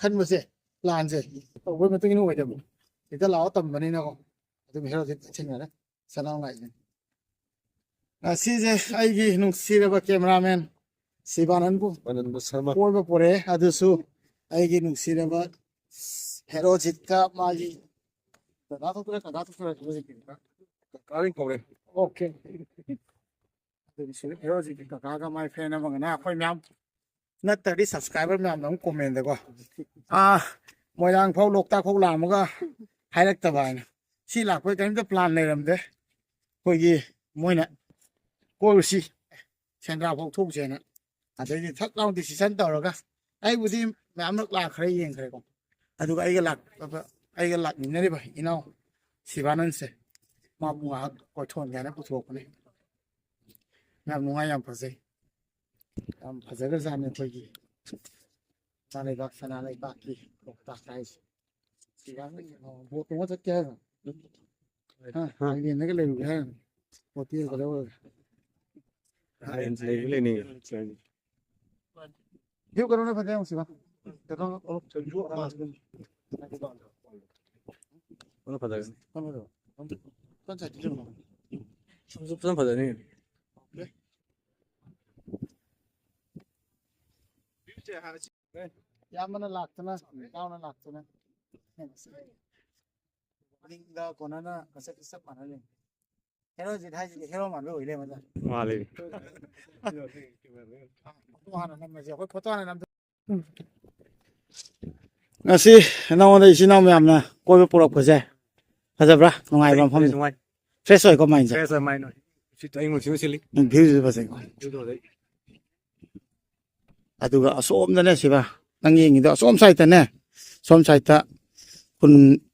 ꯈꯟꯕꯁꯦ ꯄ꯭ꯂꯥꯟꯁꯦ ꯇꯧꯕꯩ ꯃꯇꯨꯡ ꯏꯟꯅ ꯑꯣꯏꯗꯕ ꯁꯤꯗ ꯂꯥꯛꯑꯣ ꯇꯝꯕꯅꯤꯅꯀꯣ ꯑꯗꯨꯝ ꯍꯦꯔꯣꯁꯦ ꯊꯦꯡꯅꯔꯦ ꯁꯅꯥꯎ ꯂꯥꯛꯏꯁꯦ ꯉꯁꯤꯁꯦ ꯑꯩꯒꯤ ꯅꯨꯡꯁꯤꯔꯕ ꯀꯦꯃꯦꯔꯥꯃꯦꯟ ꯁꯤꯕꯥꯅꯟꯕꯨ ꯀꯣꯏꯕ ꯄꯣꯔꯛꯑꯦ ꯑꯗꯨꯁꯨ ꯑꯩꯒꯤ ꯅꯨꯡꯁꯤꯔꯕ ꯍꯦꯔꯣꯖꯤꯠꯀ ꯃꯥꯒꯤ ꯗꯗꯥ ꯊꯣꯛꯇꯣꯔꯦ ꯀꯀꯥ ꯊꯣꯛꯇꯣꯔꯦ ꯀꯥꯔꯤꯡ ꯀꯧꯔꯦ ꯑꯣꯀꯦ ꯑꯗꯨꯗꯤ ꯍꯦꯔꯣꯖꯤꯠꯀꯤ ꯀꯀꯥꯒ ꯃꯥꯏ ꯐ꯭ꯔꯦꯟ ꯑꯃꯒꯅ ꯑꯩꯈꯣꯏ ꯃꯌꯥꯝ ꯅꯠꯇ꯭ꯔꯗꯤ ꯁꯕꯁꯀ꯭ꯔꯥꯏꯕꯔ ꯃꯌꯥꯝꯅ ꯑꯃꯨꯛ ꯀꯣꯃꯦꯟꯗꯀꯣ ꯃꯣꯏꯔꯥꯡ ꯐꯥꯎ ꯂꯣꯛꯇꯥꯛ ꯐꯥꯎ ꯂꯥꯛꯑꯝꯃꯒ ꯍꯥꯏꯔꯛꯇꯕ ꯍꯥꯏꯅ ꯁꯤ ꯂꯥꯛꯄꯩ ꯀꯔꯤꯝꯇ ꯄ꯭ꯂꯥꯟ ꯂꯩꯔꯝꯗꯦ ꯑꯩꯈꯣꯏꯒꯤ ꯃꯣꯏꯅ ꯀꯣꯏꯔꯨꯁꯤ ꯁꯦꯟꯗ꯭ꯔꯥ ꯐꯥꯎ ꯊꯣꯛꯁꯦꯅ ꯑꯗꯩꯗꯤ ꯊꯛ ꯂꯥꯎ ꯗꯤꯁꯤꯖꯟ ꯇꯧꯔꯒ ꯑꯩꯕꯨꯗꯤ ꯃꯌꯥꯝꯂꯛ ꯂꯥꯛꯈ꯭ꯔꯦ ꯌꯦꯡꯈ꯭ꯔꯦꯀꯣ ꯑꯗꯨꯒ ꯑꯩꯒ ꯂꯥꯛꯃꯤꯟꯅꯔꯤꯕ ꯏꯅꯥꯎ ꯁꯤꯕꯥꯅꯟꯁꯦ ꯃꯥꯕꯨ ꯉꯥꯏꯍꯥꯛ ꯀꯣꯏꯊꯣꯛꯍꯟꯒꯦ ꯍꯥꯏꯅ ꯄꯨꯊꯣꯛꯄꯅꯤ ꯌꯥꯝ ꯅꯨꯡꯉꯥꯏ ꯌꯥꯝ ꯐꯖꯩ ꯌꯥꯝ ꯐꯖꯈ꯭ꯔꯖꯥꯠꯅꯤ ꯑꯩꯈꯣꯏꯒꯤ ꯂꯩꯕꯥꯛ ꯁꯅꯥ ꯂꯩꯕꯥꯛꯀꯤ ꯂꯣꯛꯇꯥꯛ ꯍꯥꯏꯁꯦ ꯕꯣꯠ ꯇꯣꯡꯉ ꯆꯠꯀꯦ ꯍꯥꯏꯔꯣ ꯍꯌꯦꯡꯗꯒ ꯂꯩꯔꯨꯒꯦ ꯍꯥꯏꯔꯣ ꯍꯣꯇꯦꯜ ꯀꯗꯧꯔꯒ ꯚ꯭ꯌꯨ ꯀꯩꯅꯣꯅ ꯐꯖꯩ ꯌꯦꯡꯉꯨꯁꯤꯕ ꯐꯖꯅꯤ ꯌꯥꯝꯅ ꯂꯥꯛꯇꯅ ꯌꯥꯝꯅ ꯂꯥꯛꯇꯅ ꯅꯤꯡꯗ ꯀꯣꯟꯅꯅ ꯃꯁꯛ ꯆꯞ ꯃꯥꯟꯅꯅꯤ ꯍꯦꯔꯣꯖꯤꯠ ꯍꯥꯏꯁꯤꯗꯤ ꯍꯦꯔꯣ ꯃꯥꯟꯕ ꯑꯣꯏ ꯂꯩꯔꯝꯃꯦ ꯃꯥꯜꯂꯤ ꯍꯥꯟꯅ ꯅꯝꯃꯁꯦ ꯑꯩꯈꯣꯏ ꯐꯣꯇꯣ ꯍꯥꯟꯅ ꯅꯝ ꯉꯁꯤ ꯅꯉꯣꯟꯗ ꯏꯆꯤꯜ ꯏꯅꯥꯎ ꯃꯌꯥꯝꯅ ꯀꯣꯏꯕ ꯄꯨꯔꯛꯄꯁꯦ ꯐꯖꯕ꯭ꯔꯥ ꯅꯨꯡꯉꯥꯏꯕ ꯃꯐꯝꯁꯦ ꯅꯨꯡꯉꯥꯏ ꯐ꯭ꯔꯦꯁ ꯑꯣꯏꯀꯣ ꯃꯥꯏꯟꯁꯦ ꯐ꯭ꯔꯦꯁ ꯃꯥꯏꯟ ꯚ꯭ꯌꯨꯁꯨ ꯐꯖꯩꯀꯣ ꯑꯗꯨꯒ ꯑꯁꯣꯝꯗꯅꯦ ꯁꯤꯕ ꯅꯪ ꯌꯦꯡꯉꯤꯗꯣ ꯑꯁꯣꯝ ꯁꯥꯏꯠꯇꯅꯦ ꯁꯣꯝ ꯁꯥꯏꯠꯇ ꯈꯨꯟ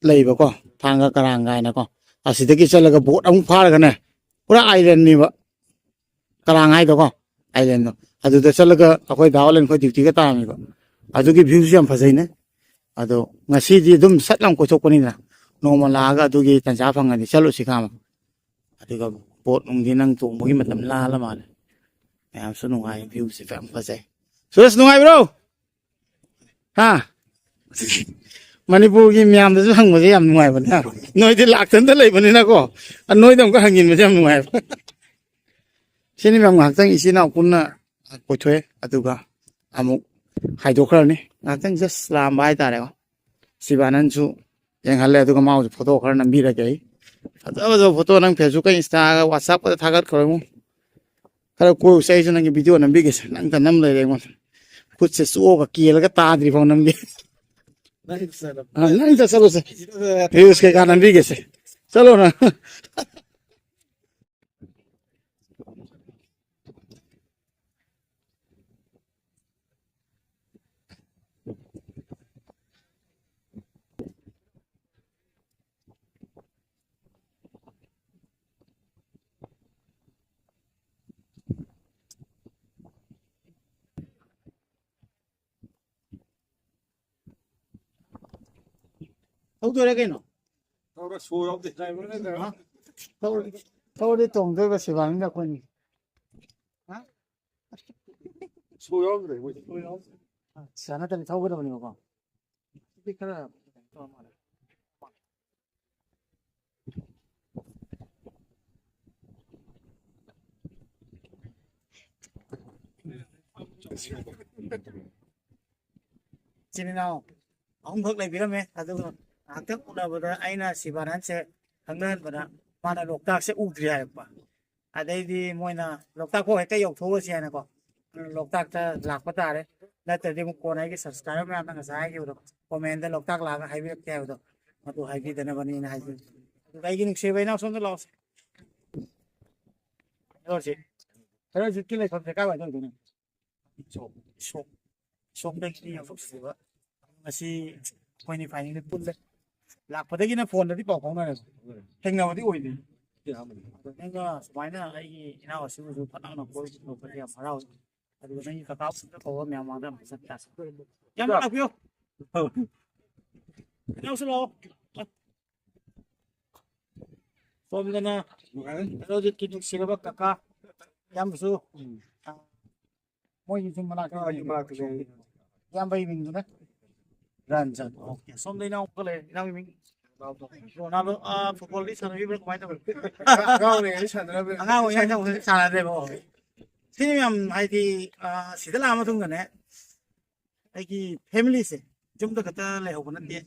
ꯂꯩꯕꯀꯣ ꯊꯥꯡꯒ ꯀꯔꯥꯡ ꯀꯥꯏꯅꯀꯣ ꯑꯁꯤꯗꯒꯤ ꯆꯠꯂꯒ ꯕꯣꯠ ꯑꯃꯨꯛ ꯐꯥꯔꯒꯅꯦ ꯄꯨꯔꯥ ꯑꯥꯏꯂꯦꯟꯅꯦꯕ ꯀꯔꯥꯡ ꯍꯥꯏꯗꯣꯀꯣ ꯑꯥꯏꯂꯦꯟꯗꯣ ꯑꯗꯨꯗ ꯆꯠꯂꯒ ꯑꯩꯈꯣꯏ ꯗꯥꯋꯥꯂꯦꯟ ꯑꯩꯈꯣꯏ ꯗ꯭ꯌꯨꯇꯤꯒ ꯇꯥꯔꯝꯃꯤꯕ ꯑꯗꯨꯒꯤ ꯚ꯭ꯌꯨꯁꯨ ꯌꯥꯝ ꯐꯖꯩꯅꯦ ꯑꯗꯣ ꯉꯁꯤꯗꯤ ꯑꯗꯨꯝ ꯁꯠ ꯂꯥꯎ ꯀꯣꯏꯊꯣꯛꯄꯅꯤꯅ ꯅꯣꯡꯃ ꯂꯥꯛꯑꯒ ꯑꯗꯨꯒꯤ ꯇꯟꯖꯥ ꯐꯪꯉꯗꯤ ꯆꯠꯂꯨꯁꯤ ꯈꯥꯃ ꯑꯗꯨꯒ ꯕꯣꯠ ꯅꯨꯡꯗꯤ ꯅꯪ ꯇꯣꯡꯕꯒꯤ ꯃꯇꯝ ꯂꯥꯜꯂ ꯃꯥꯜꯂꯦ ꯃꯌꯥꯝꯁꯨ ꯅꯨꯡꯉꯥꯏ ꯚ꯭ꯌꯨꯁꯦ ꯌꯥꯝ ꯐꯖꯩ ꯁꯨꯔꯦꯁ ꯅꯨꯡꯉꯥꯏꯕ꯭ꯔꯣ ꯍꯥ ꯃꯅꯤꯄꯨꯔꯒꯤ ꯃꯌꯥꯝꯗꯁꯨ ꯍꯪꯕꯁꯦ ꯌꯥꯝ ꯅꯨꯡꯉꯥꯏꯕꯅꯦ ꯅꯣꯏꯗꯤ ꯂꯥꯛꯇꯅꯇ ꯂꯩꯕꯅꯤꯅꯀꯣ ꯅꯣꯏꯗ ꯑꯃꯨꯛꯀ ꯍꯪꯖꯤꯟꯕꯁꯦ ꯌꯥꯝ ꯅꯨꯡꯉꯥꯏꯕ ꯁꯤꯅꯤ ꯃꯌꯥꯝ ꯉꯥꯏꯍꯥꯛꯇꯪ ꯏꯆꯤꯜ ꯏꯅꯥꯎ ꯄꯨꯟꯅ ꯀꯣꯏꯊꯣꯛꯑꯦ ꯑꯗꯨꯒ ꯑꯃꯨꯛ ꯍꯥꯏꯗꯣꯛꯈ꯭ꯔꯅꯤ ꯉꯥꯏꯍꯥꯛꯇꯪ ꯖꯁ ꯂꯥꯛꯑꯝꯕ ꯍꯥꯏꯇꯥꯔꯦꯀꯣ ꯁꯤꯕꯥꯅꯟꯁꯨ ꯌꯦꯡꯍꯜꯂꯦ ꯑꯗꯨꯒ ꯃꯥꯕꯨꯁꯨ ꯐꯣꯇꯣ ꯈꯔ ꯅꯝꯕꯤꯔꯒꯦ ꯑꯩ ꯐꯖ ꯐꯖꯕ ꯐꯣꯇꯣ ꯅꯪ ꯐꯦꯁꯕꯨꯛꯀ ꯏꯟꯁꯇꯥꯒ ꯋꯥꯆꯞꯀꯗ ꯊꯥꯒꯠꯈ꯭ꯔꯣ ꯈꯔ ꯀꯣꯏꯔꯨꯁꯦ ꯑꯩꯁꯨ ꯅꯪꯒꯤ ꯚꯤꯗꯤꯑꯣ ꯅꯝꯕꯤꯒꯦꯁꯦ ꯅꯪꯇ ꯅꯝ ꯂꯩꯔꯦ ꯑꯩꯉꯣꯟꯗ ꯈꯨꯠꯁꯦ ꯆꯣꯛꯑꯒ ꯀꯦꯜꯂꯒ ꯇꯥꯗ꯭ꯔꯤ ꯐꯥꯎ ꯅꯝꯒꯦ ꯅꯪ ꯆꯠꯂꯨꯁꯦ ꯚ꯭ꯌꯨꯁ ꯀꯩꯀꯥ ꯅꯝꯕꯤꯒꯦꯁꯦ ꯆꯠꯂꯣ ꯅꯪ ꯊꯧꯗꯣꯏꯔꯦ ꯀꯩꯅꯣ ꯊꯧꯔꯗꯤ ꯇꯣꯡꯗꯣꯏꯕ ꯁꯤꯕꯥꯅꯟꯗ ꯑꯩꯈꯣꯏꯅꯤ ꯅꯠꯇ꯭ꯔꯗꯤ ꯊꯧꯒꯗꯕꯅꯦꯕꯀꯣ ꯈꯔ ꯏꯆꯤꯟ ꯏꯅꯥꯎ ꯑꯍꯨꯝꯈꯛ ꯂꯩꯕꯤꯔꯝꯃꯦ ꯑꯗꯨꯒ ꯉꯥꯏꯍꯥꯛꯇꯪ ꯎꯅꯕꯗ ꯑꯩꯅ ꯁꯤꯕꯥꯅꯟꯁꯦ ꯈꯪꯅꯍꯟꯕꯗ ꯃꯥꯅ ꯂꯣꯛꯇꯥꯛꯁꯦ ꯎꯗ꯭ꯔꯤ ꯍꯥꯏꯔꯛꯄ ꯑꯗꯩꯗꯤ ꯃꯣꯏꯅ ꯂꯣꯛꯇꯥꯛ ꯐꯥꯎ ꯍꯦꯛꯇ ꯌꯧꯊꯣꯛꯑꯁꯤ ꯍꯥꯏꯅꯀꯣ ꯂꯣꯛꯇꯥꯛꯇ ꯂꯥꯛꯄ ꯇꯥꯔꯦ ꯅꯠꯇ꯭ꯔꯗꯤ ꯑꯃꯨꯛ ꯀꯣꯟꯅ ꯑꯩꯒꯤ ꯁꯕꯁꯀ꯭ꯔꯥꯏꯕꯔ ꯃꯌꯥꯝꯅ ꯉꯁꯥꯏ ꯍꯥꯏꯈꯤꯕꯗꯣ ꯀꯣꯃꯦꯟꯗ ꯂꯣꯛꯇꯥꯛ ꯂꯥꯛꯑꯒ ꯍꯥꯏꯕꯤꯔꯛꯀꯦ ꯍꯥꯏꯕꯗꯣ ꯃꯗꯨ ꯍꯥꯏꯕꯤꯗꯅꯕꯅꯤꯅ ꯍꯥꯏꯕꯤꯌꯨ ꯑꯗꯨꯒ ꯑꯩꯒꯤ ꯅꯨꯡꯁꯤꯕ ꯏꯅꯥꯎ ꯁꯣꯝꯗ ꯂꯥꯛꯑꯣꯁꯦ ꯍꯦꯔꯣꯖꯤꯠꯀꯤ ꯂꯩꯐꯝꯁꯦ ꯀꯥꯏꯋꯥꯏꯗ ꯑꯣꯏꯗꯣꯏꯅꯣ ꯁꯣꯝꯗꯒꯤ ꯌꯧꯊꯣꯛꯆꯕ ꯉꯁꯤ ꯑꯩꯈꯣꯏꯅꯤ ꯐꯥꯏꯅꯦꯜꯗ ꯄꯨꯜꯂꯦ ꯂꯥꯛꯄꯗꯒꯤꯅ ꯐꯣꯟꯗꯗꯤ ꯄꯥꯎ ꯐꯥꯎꯅꯔꯦ ꯊꯦꯡꯅꯕꯗꯤ ꯑꯣꯏꯗꯦ ꯅꯪꯒ ꯁꯨꯃꯥꯏꯅ ꯑꯩꯒꯤ ꯏꯅꯥꯎ ꯑꯁꯤꯕꯨꯁꯨ ꯐꯅꯥꯅ ꯀꯣꯏꯕ ꯌꯥꯝ ꯍꯔꯥꯎꯏ ꯑꯗꯨꯒ ꯅꯪꯒꯤ ꯀꯀꯥ ꯀꯧꯕ ꯃꯌꯥꯝ ꯃꯥꯡꯗ ꯌꯥꯝ ꯂꯥꯛꯄꯤꯌꯣ ꯏꯅꯥꯎꯁꯨ ꯂꯥꯛꯑꯣ ꯁꯣꯝꯗꯅ ꯍꯦꯔꯣꯖꯤꯠꯀꯤ ꯅꯨꯡꯁꯤꯔꯕ ꯀꯀꯥ ꯏꯌꯥꯝꯕꯁꯨ ꯃꯣꯏꯒꯤ ꯁꯨꯝ ꯃꯅꯥꯛꯇ ꯏꯌꯥꯝꯕꯒꯤ ꯃꯤꯡꯗꯨꯅ Ranjan. Okay. Som day now ko le. Now yung Ronaldo football di sana yung kumain tayo. ကောင်းနေဆန်တယ်ပဲ Ang ako yan yung sana de mo. Sino yung ay di sila lamang tong gane. Ay ki family se. Jum to kata le ho na di.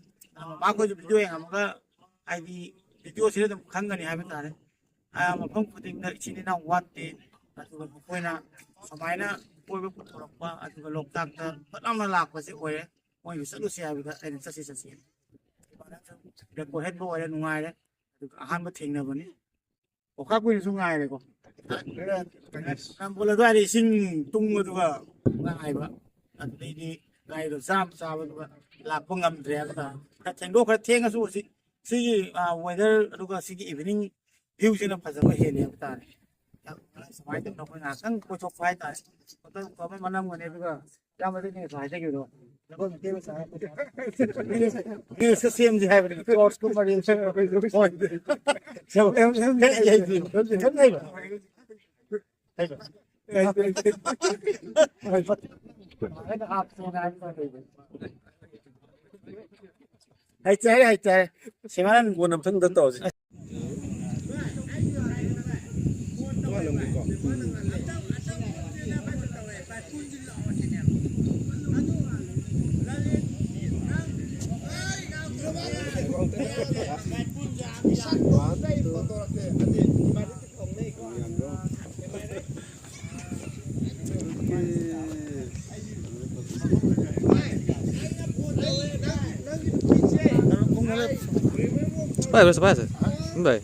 Ako yung video yung mga ay di video sila tum kangani hay betare. Mapang puting na ichini na wante. At ko po na samay na po po pa at ko loktak na patam na lakwa si oye. Oye sa lusiya bita ay sa siya. Dah ko head bo ay nungay le. Ahan ba ting na ba ni? O ka ko yung sungay le ko. Ang bola doon ay sing tung mo doon ngay ba? At di ngay doon sam sa ba lakpong am dre ba? At teng do ka teng asu si weather doon si evening view sila pa sa mahili ba ta. Samay ito na ko na sang ko chok fai ta. Ko ko may manam ngane ba? Tama din ni sa jo do. Lako may sa. Ni sa same di have it. Course ko mari sa ko. So em ay di. Kan nay ba? Ay ba? Hay chay. Simaranကိုနမ်ဖန်တော့စီ Vai, vai. Vai.